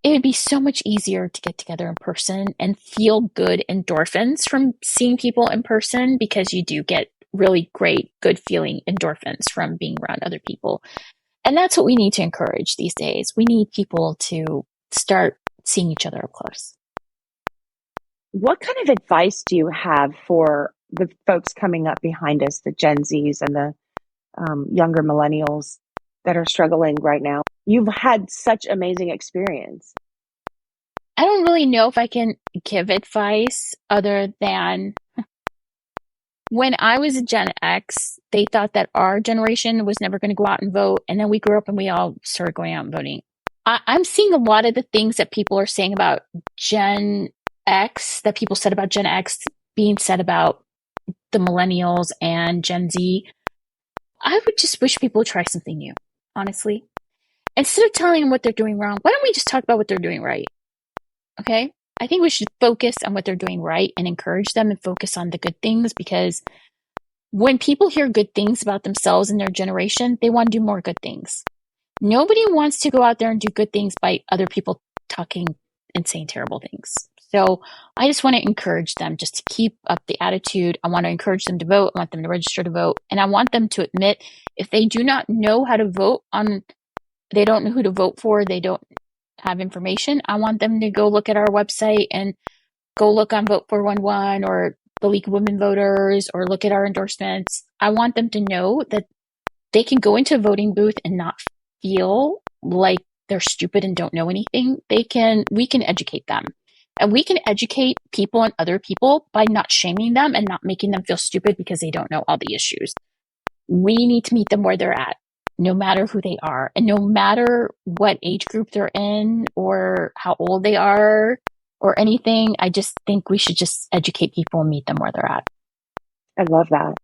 It would be so much easier to get together in person and feel good endorphins from seeing people in person, because you do get really great, good feeling endorphins from being around other people. And that's what we need to encourage these days. We need people to start seeing each other up close. What kind of advice do you have for the folks coming up behind us, the Gen Zs and the younger millennials that are struggling right now? You've had such amazing experience. I don't really know if I can give advice other than when I was a Gen X, they thought that our generation was never going to go out and vote. And then we grew up and we all started going out and voting. I'm seeing a lot of the things that people are saying about Gen X, that people said about Gen X, being said about the millennials and Gen Z. I would just wish people would try something new, honestly. Instead of telling them what they're doing wrong, why don't we just talk about what they're doing right? Okay? I think we should focus on what they're doing right and encourage them and focus on the good things, because when people hear good things about themselves and their generation, they want to do more good things. Nobody wants to go out there and do good things by other people talking and saying terrible things. So I just want to encourage them just to keep up the attitude. I want to encourage them to vote. I want them to register to vote. And I want them to admit if they do not know how to vote on, they don't know who to vote for, they don't have information, I want them to go look at our website and go look on Vote 411 or the League of Women Voters or look at our endorsements. I want them to know that they can go into a voting booth and not feel like they're stupid and don't know anything. We can educate them. And we can educate people and other people by not shaming them and not making them feel stupid because they don't know all the issues. We need to meet them where they're at, no matter who they are, and no matter what age group they're in or how old they are or anything. I just think we should just educate people and meet them where they're at. I love that.